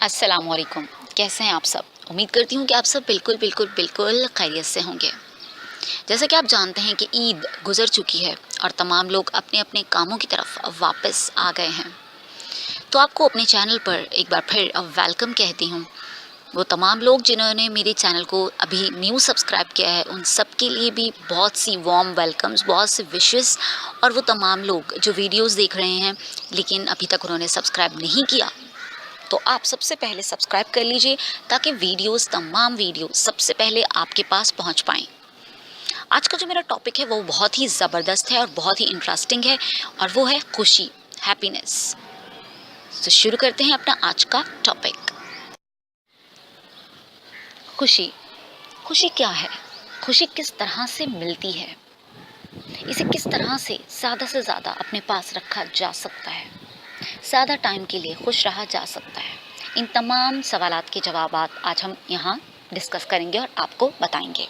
अस्सलाम वालेकुम। कैसे हैं आप सब? उम्मीद करती हूँ कि आप सब बिल्कुल बिल्कुल बिल्कुल खैरियत से होंगे। जैसा कि आप जानते हैं कि ईद गुज़र चुकी है और तमाम लोग अपने अपने कामों की तरफ अब वापस आ गए हैं। तो आपको अपने चैनल पर एक बार फिर वेलकम कहती हूँ। वो तमाम लोग जिन्होंने मेरे चैनल को अभी न्यू सब्सक्राइब किया है, उन सब के लिए भी बहुत सी वार्म वेलकम्स, बहुत से विशेस। और वो तमाम लोग जो वीडियोज़ देख रहे हैं लेकिन अभी तक उन्होंने सब्सक्राइब नहीं किया, तो आप सबसे पहले सब्सक्राइब कर लीजिए ताकि तमाम वीडियो सबसे पहले आपके पास पहुंच पाएँ। आज का जो मेरा टॉपिक है वो बहुत ही ज़बरदस्त है और बहुत ही इंटरेस्टिंग है, और वो है खुशी, हैप्पीनेस। तो शुरू करते हैं अपना आज का टॉपिक। खुशी। खुशी क्या है? खुशी किस तरह से मिलती है? इसे किस तरह से ज़्यादा अपने पास रखा जा सकता है? ज़्यादा टाइम के लिए खुश रहा जा सकता है? इन तमाम सवालात के जवाबात आज हम यहाँ डिस्कस करेंगे और आपको बताएंगे।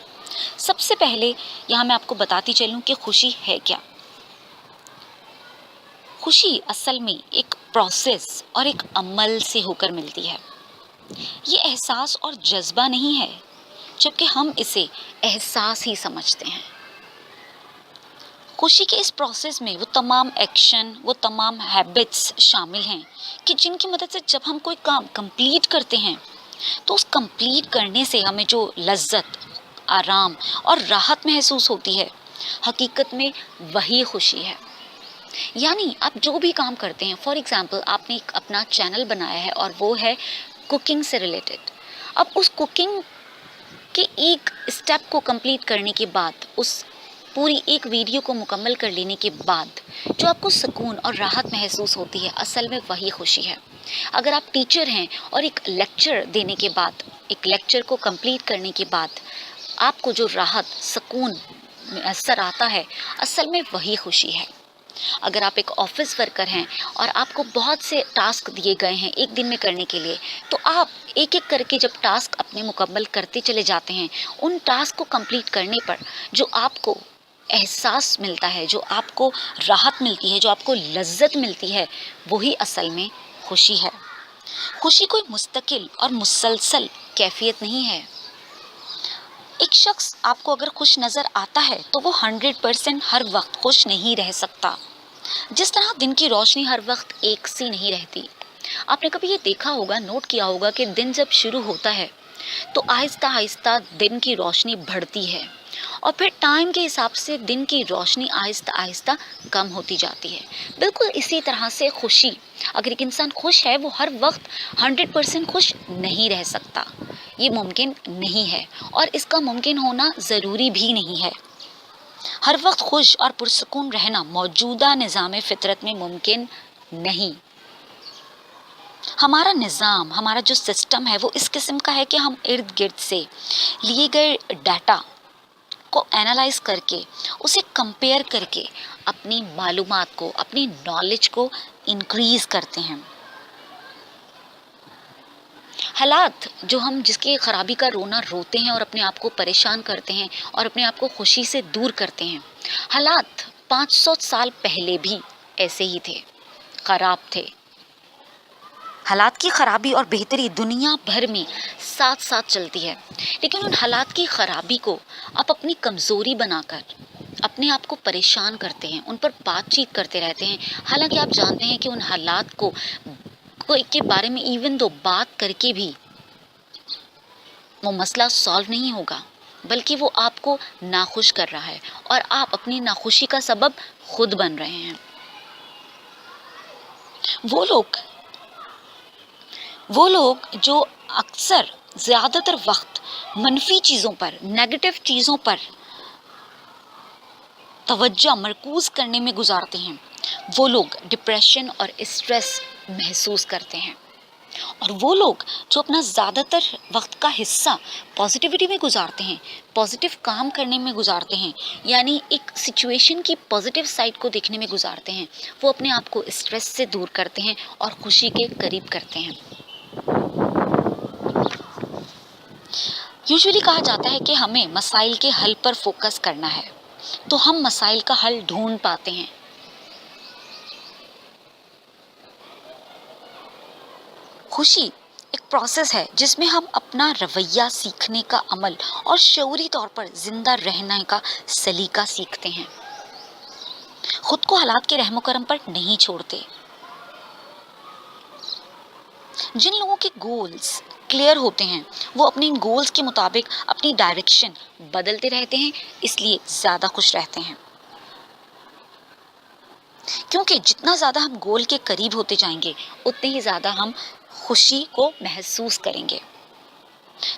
सबसे पहले यहाँ मैं आपको बताती चलूँ कि खुशी है क्या। खुशी असल में एक प्रोसेस और एक अमल से होकर मिलती है। ये एहसास और जज्बा नहीं है, जबकि हम इसे एहसास ही समझते हैं। खुशी के इस प्रोसेस में वो तमाम एक्शन, वो तमाम हैबिट्स शामिल हैं कि जिनकी मदद से जब हम कोई काम कंप्लीट करते हैं तो उस कंप्लीट करने से हमें जो लज्जत, आराम और राहत महसूस होती है, हकीकत में वही खुशी है। यानी आप जो भी काम करते हैं, फॉर एग्जांपल आपने एक अपना चैनल बनाया है और वो है कुकिंग से रिलेटेड। अब उस कुकिंग के एक स्टेप को कंप्लीट करने के बाद, उस पूरी एक वीडियो को मुकम्मल कर लेने के बाद जो आपको सुकून और राहत महसूस होती है, असल में वही खुशी है। अगर आप टीचर हैं और एक लेक्चर देने के बाद, एक लेक्चर को कंप्लीट करने के बाद आपको जो राहत, सुकून असर आता है, असल में वही खुशी है। अगर आप एक ऑफिस वर्कर हैं और आपको बहुत से टास्क दिए गए हैं एक दिन में करने के लिए, तो आप एक एक करके जब टास्क अपने मुकम्मल करते चले जाते हैं, उन टास्क को कंप्लीट करने पर जो आपको एहसास मिलता है, जो आपको राहत मिलती है, जो आपको लज्जत मिलती है, वही असल में खुशी है। खुशी कोई मुस्तकिल और मुसलसल कैफियत नहीं है। एक शख्स आपको अगर खुश नज़र आता है तो वो 100% हर वक्त खुश नहीं रह सकता। जिस तरह दिन की रोशनी हर वक्त एक सी नहीं रहती। आपने कभी ये देखा होगा, नोट किया होगा कि दिन जब शुरू होता है तो आहिस्ता आहिस्ता दिन की रोशनी बढ़ती है और फिर टाइम के हिसाब से दिन की रोशनी आहिस्ता आहिस्ता कम होती जाती है। बिल्कुल इसी तरह से खुशी, अगर एक इंसान खुश है वो हर वक्त 100% खुश नहीं रह सकता। ये मुमकिन नहीं है और इसका मुमकिन होना ज़रूरी भी नहीं है। हर वक्त खुश और पुरसुकून रहना मौजूदा निज़ाम फितरत में मुमकिन नहीं। हमारा निज़ाम, हमारा जो सिस्टम है वो इस किस्म का है कि हम इर्द गिर्द से लिए गए डाटा को एनालाइज करके, उसे कंपेयर करके अपनी मालूमात को, अपनी नॉलेज को इंक्रीज़ करते हैं। हालात जो हम जिसकी ख़राबी का रोना रोते हैं और अपने आप को परेशान करते हैं और अपने आप को खुशी से दूर करते हैं, हालात 500 साल पहले भी ऐसे ही थे, ख़राब थे। हालात की ख़राबी और बेहतरी दुनिया भर में साथ साथ चलती है, लेकिन उन हालात की ख़राबी को आप अपनी कमज़ोरी बनाकर अपने आप को परेशान करते हैं, उन पर बातचीत करते रहते हैं। हालांकि आप जानते हैं कि उन हालात को के बारे में इवन दो बात करके भी वो मसला सॉल्व नहीं होगा, बल्कि वो आपको नाखुश कर रहा है और आप अपनी नाखुशी का सबब खुद बन रहे हैं। वो लोग जो अक्सर ज़्यादातर वक्त मनफी चीज़ों पर, नेगेटिव चीज़ों पर तवज्जो मरकूज़ करने में गुजारते हैं, वो लोग डिप्रेशन और स्ट्रेस महसूस करते हैं। और वो लोग जो अपना ज़्यादातर वक्त का हिस्सा पॉजिटिविटी में गुजारते हैं, पॉजिटिव काम करने में गुजारते हैं, यानी एक सिचुएशन की पॉजिटिव साइड को देखने में गुजारते हैं, वो अपने आप को स्ट्रेस से दूर करते हैं और खुशी के करीब करते हैं। यूजुअली कहा जाता है कि हमें मसाइल के हल पर फोकस करना है, तो हम मसाइल का हल ढूंढ पाते हैं। खुशी एक प्रोसेस है जिसमें हम अपना रवैया सीखने का अमल और शऊरी तौर पर जिंदा रहने का सलीका सीखते हैं। खुद को हालात के रहमो करम पर नहीं छोड़ते। जिन लोगों के गोल्स क्लियर होते हैं वो अपने इन गोल्स के मुताबिक अपनी डायरेक्शन बदलते रहते हैं, इसलिए ज़्यादा खुश रहते हैं। क्योंकि जितना ज़्यादा हम गोल के करीब होते जाएंगे उतने ही ज़्यादा हम खुशी को महसूस करेंगे।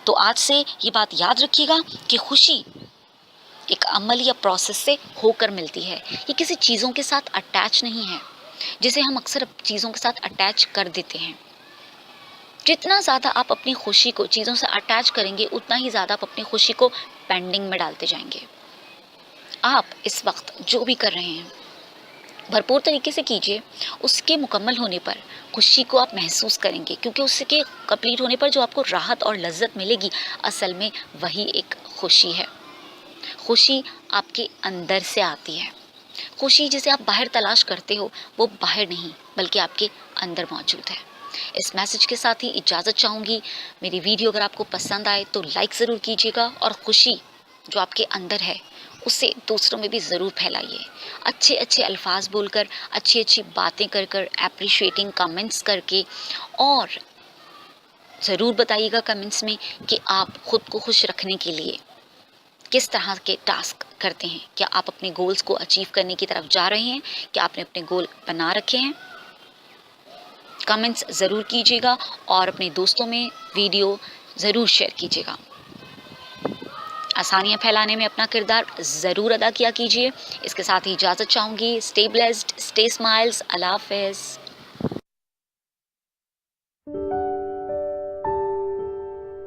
तो आज से ये बात याद रखिएगा कि खुशी एक अमल या प्रोसेस से होकर मिलती है। ये किसी चीज़ों के साथ अटैच नहीं है, जिसे हम अक्सर चीज़ों के साथ अटैच कर देते हैं। जितना ज़्यादा आप अपनी खुशी को चीज़ों से अटैच करेंगे उतना ही ज़्यादा आप अपनी खुशी को पेंडिंग में डालते जाएंगे। आप इस वक्त जो भी कर रहे हैं भरपूर तरीके से कीजिए। उसके मुकम्मल होने पर खुशी को आप महसूस करेंगे, क्योंकि उसके कंप्लीट होने पर जो आपको राहत और लज्जत मिलेगी असल में वही एक खुशी है। खुशी आपके अंदर से आती है। खुशी जिसे आप बाहर तलाश करते हो वो बाहर नहीं बल्कि आपके अंदर मौजूद है। इस मैसेज के साथ ही इजाज़त चाहूँगी। मेरी वीडियो अगर आपको पसंद आए तो लाइक ज़रूर कीजिएगा और खुशी जो आपके अंदर है उसे दूसरों में भी ज़रूर फैलाइए। अच्छे अच्छे अल्फाज बोलकर, अच्छी अच्छी बातें कर कर, एप्रिशिएटिंग कमेंट्स करके, और ज़रूर बताइएगा कमेंट्स में कि आप ख़ुद को खुश रखने के लिए किस तरह के टास्क करते हैं। क्या आप अपने गोल्स को अचीव करने की तरफ जा रहे हैं? क्या आपने अपने गोल बना रखे हैं? कमेंट्स ज़रूर कीजिएगा और अपने दोस्तों में वीडियो ज़रूर शेयर कीजिएगा। आसानियाँ फैलाने में अपना किरदार ज़रूर अदा किया कीजिए। इसके साथ ही इजाज़त चाहूँगी। स्टे ब्लेस्ड, स्टे स्माइल्स, अल्लाह हाफ़िज़।